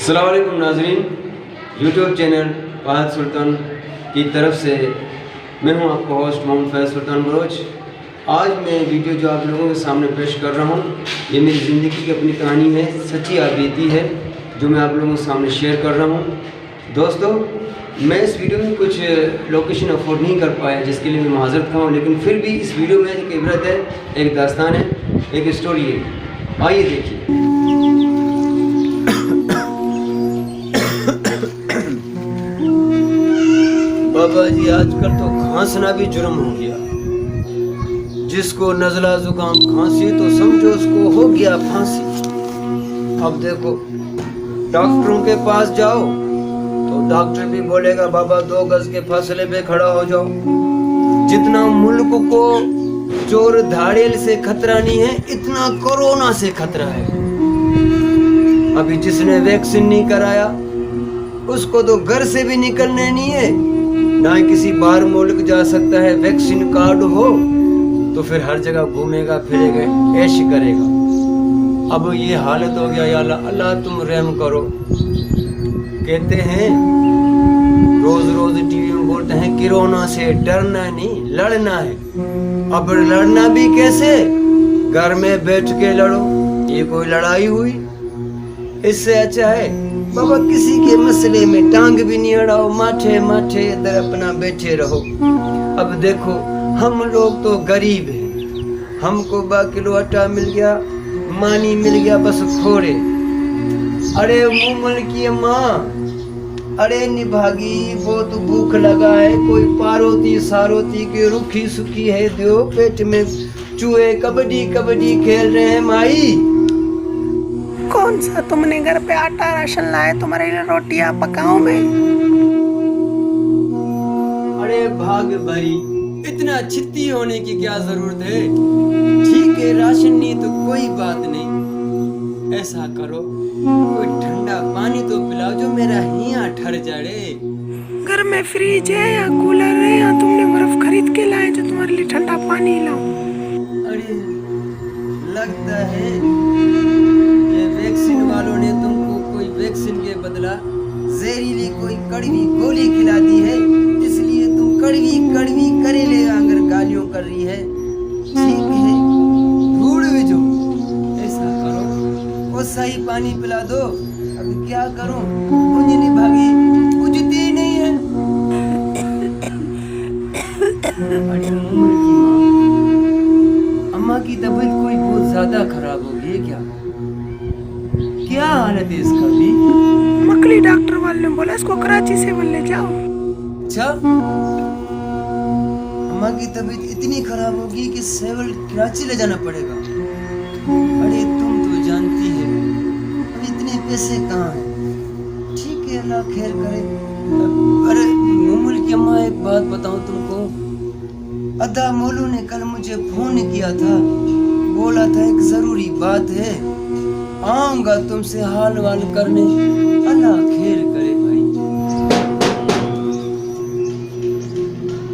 अस्सलाम वालेकुम नाज़रीन, यूट्यूब चैनल फ़हद सुल्तान की तरफ से मैं हूं आपका होस्ट मोहम्मद फ़हद सुल्तान बलोच। आज मैं वीडियो जो आप लोगों के सामने पेश कर रहा हूं, ये मेरी ज़िंदगी की अपनी कहानी है, सच्ची आपबीती है जो मैं आप लोगों के सामने शेयर कर रहा हूं। दोस्तों, मैं इस वीडियो में कुछ लोकेशन अफोर्ड नहीं कर पाया, जिसके लिए मैं माज़रत खाऊँ, लेकिन फिर भी इस वीडियो में एक इबरत है, एक दास्तान है, एक स्टोरी है। आइए देखिए। बाबा जी, आजकल तो खांसना भी जुर्म हो गया। जिसको नज़ला जुकाम खांसी तो समझो उसको हो गया फांसी। अब देखो, डॉक्टरों के पास जाओ तो डॉक्टर भी बोलेगा बाबा 2 गज के फासले पे खड़ा हो जाओ। जितना मुल्क को चोर धाड़ेल से खतरा नहीं है, इतना कोरोना से खतरा है। अभी जिसने वैक्सीन नहीं कराया उसको तो घर से भी निकलने नहीं है, ना किसी बाहर मुल्क जा सकता है। वैक्सीन कार्ड हो तो फिर हर जगह घूमेगा फिरेगा, ऐश करेगा। अब ये हालत हो गया। या अल्लाह तुम रहम करो। कहते हैं, रोज रोज टीवी में बोलते हैं कोरोना से डरना नहीं, लड़ना है। अब लड़ना भी कैसे? घर में बैठ के लड़ो। ये कोई लड़ाई हुई? इससे अच्छा है बाबा किसी के मसले में टांग भी नहीं अड़ाओ, माठे माठे इधर अपना बैठे रहो। अब देखो, हम लोग तो गरीब हैं, हमको 2 किलो आटा मिल गया, मानी मिल गया, बस खोरे। अरे मुमल की माँ, अरे निभागी, बहुत भूख लगा है, कोई पारोती सारोती की रुखी सुखी है दो, पेट में चूहे कबड्डी कबड्डी खेल रहे हैं। माई, कौन सा तुमने घर पे आटा राशन लाए, तुम्हारे लिए रोटियां पकाऊं मैं? अरे भाग भरी, इतना छित्ती होने की क्या जरूरत है? ठीक है, राशन नहीं तो कोई बात नहीं। ऐसा करो, कोई ठंडा पानी तो पिलाओ जो मेरा हिया ठर जाए। घर में फ्रिज है या कूलर है, या तुमने बर्फ खरीद के लाए जो तुम्हारे लिए ठंडा पानी लाऊं? अरे लगता है वैक्सीन वालों ने तुमको कोई वैक्सीन के बदला जहरीली कोई कड़वी गोली खिला दी है, इसलिए तुम कड़वी कड़वी करेले आंगर गालियों कर रही है। ठीक है, ढूंढ भेजो। ऐसा करो, कोसा ही पानी पिला दो। अब क्या करूं, मुझे नहीं भागी, बुझती ही नहीं है। अरे उम्र की माँ, अम्मा की तबीयत कोई बहुत ज्यादा खराब हो गई है क्या? क्या हालत है इसका भी? मकली डॉक्टर वाले ने बोला इसको कराची से ले जाओ। अच्छा, अम्मा की तबीयत इतनी खराब होगी कि सेवल कराची ले जाना पड़ेगा। अरे तुम तो जानती है अब इतने पैसे कहाँ हैं। ठीक है, अल्लाह खैर करे। अरे मुमल की अम्मा, एक बात बताऊं तुमको, अदा मोलू ने कल मुझे फोन किया था, बोला था एक जरूरी बात है, आऊंगा तुमसे हाल वाल करने। अल्लाह खैर करे भाई।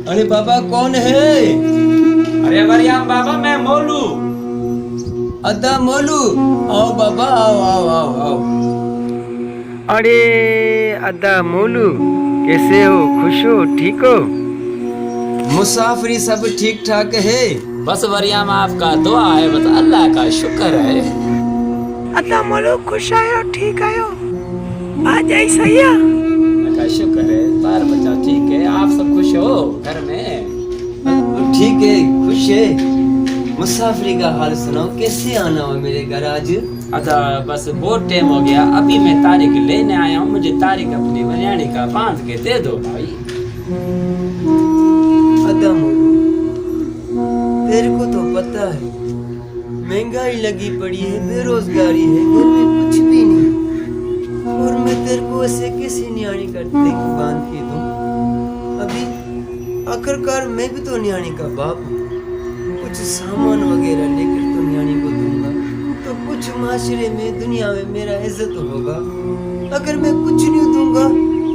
अरे बाबा, कौन है? अरे मरियम बाबा, मैं मोलू। अद्दा मोलू, आओ बाबा, आओ आओ आओ आओ। अरे अद्दा मोलू, कैसे हो? खुश हो? ठीक हो? मुसाफरी सब ठीक ठाक है? बस मरियम आपका दुआ है, बस अल्लाह का शुक्र है। अल्लाह मोलो, खुश आयो, ठीक आयो, आ जाए सैया। अल्लाह का शुक्र है, बाल बच्चा ठीक है, आप सब खुश हो घर में? ठीक है, खुश है। मुसाफरी का हाल सुनाओ, कैसे आना हो मेरे घर आज? अच्छा, बस बहुत टाइम हो गया, अभी मैं तारीख लेने आया हूँ, मुझे तारीख अपनी बनियानी का बांध के दे दो भाई। अदा मोलू, तेरे को तो पता है महंगाई लगी पड़ी है, बेरोजगारी है, घर में कुछ भी नहीं, और मैं तेरे को ऐसे कैसे न्याणी करते बांध के दूं? अभी आखिरकार मैं भी तो न्याणी का बाप हूँ, कुछ सामान वगैरह लेकर तो न्याणी को दूंगा तो कुछ माशरे में, दुनिया में मेरा इज्जत होगा। अगर मैं कुछ नहीं दूंगा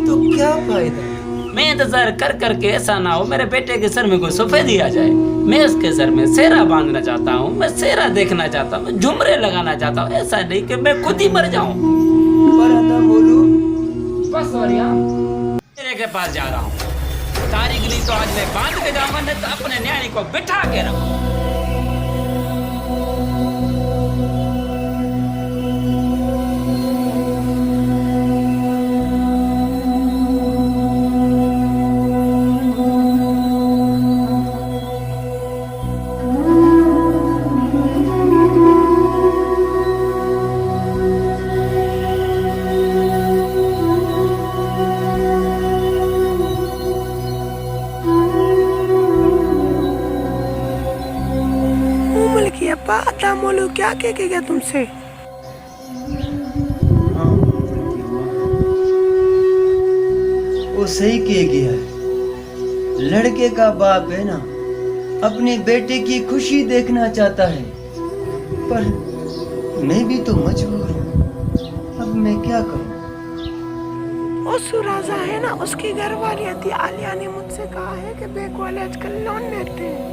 तो क्या फायदा? मैं इंतजार कर करके ऐसा ना हो मेरे बेटे के सर में कोई सफेदी आ जाए। मैं उसके सर में सेहरा बांधना चाहता हूँ, मैं सेहरा देखना चाहता हूँ, झुमरे लगाना चाहता हूँ। ऐसा नहीं कि मैं खुद ही मर जाऊँ। पर आता मोलू बस बढ़िया तेरे के पास जा रहा हूँ तारीख ली तो आज मैं बांध के जाऊंगा नहीं तो अपने न्याणी को बिठा के रखूं अदा मोलू क्या कहेगा तुमसे? वो सही कह गया है। लड़के का बाप है ना, अपने बेटे की खुशी देखना चाहता है, पर मैं भी तो मजबूर हूँ। अब मैं क्या करूँ? वो सुराजा है ना, उसकी घर वाली आलिया ने मुझसे कहा है कि बैंक वाले आजकल लोन लेते हैं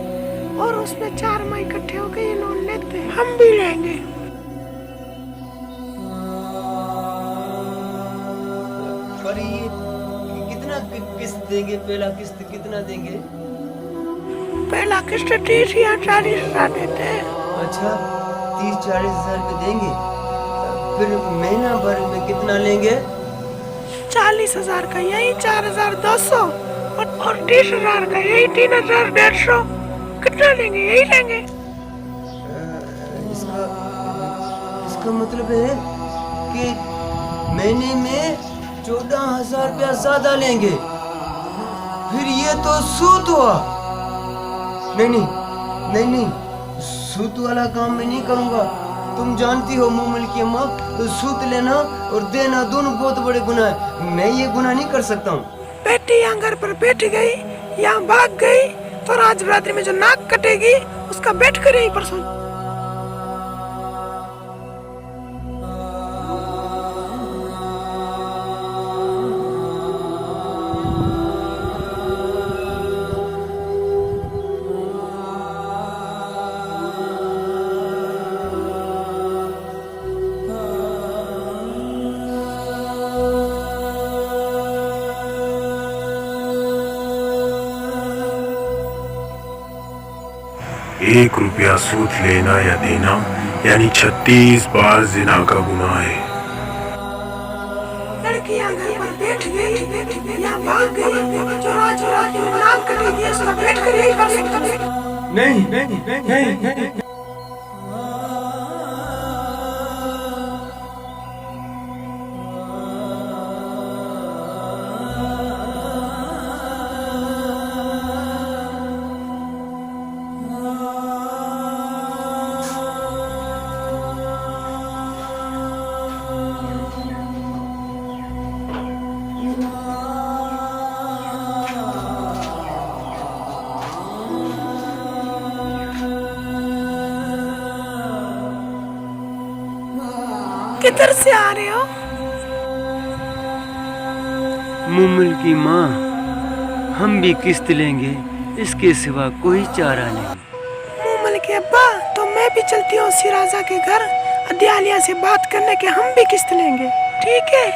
और उसमें 4 माह इकट्ठे होकर ये लोन लेते हैं, हम भी लेंगे। पर ये कितना किस्त देंगे? पहला किस्त कितना देंगे? पहला किस्त 30 या 40 हजार देते हैं। अच्छा, 30-40 हजार में देंगे। फिर महीना भर में कितना लेंगे? 40 हजार का यही 4200 और 30 हजार का यही 3150। कितना लेंगे? यही लेंगे। इसका मतलब है कि महीने में 14,000 रुपया ज्यादा लेंगे। फिर ये तो सूत हुआ। नहीं, सूत वाला काम मैं नहीं करूंगा। तुम जानती हो मोमल की अम्मा, तो सूत लेना और देना दोनों बहुत बड़े गुनाह है। मैं ये गुनाह नहीं कर सकता हूँ। बेटी यहाँ घर पर बैठ गई, यहाँ भाग गई, तो आज रात्रि में जो नाक कटेगी उसका बैठ कर यही परसों। ₹1 सूद लेना या देना यानी 36 बार जिना का गुनाह है। लड़की यहाँ घर पर बैठ गई, यहाँ भाग गई, चुरा के नाक कटेगी, उसका बैठ कर यही कर सकता। नहीं। किधर से आ रहे हो? मोमल की माँ, हम भी किस्त लेंगे, इसके सिवा कोई चारा नहीं। मोमल के अब्बा, तो मैं भी चलती हूँ सिराजा के घर, अदियालिया से बात करने के, हम भी किस्त लेंगे, ठीक है?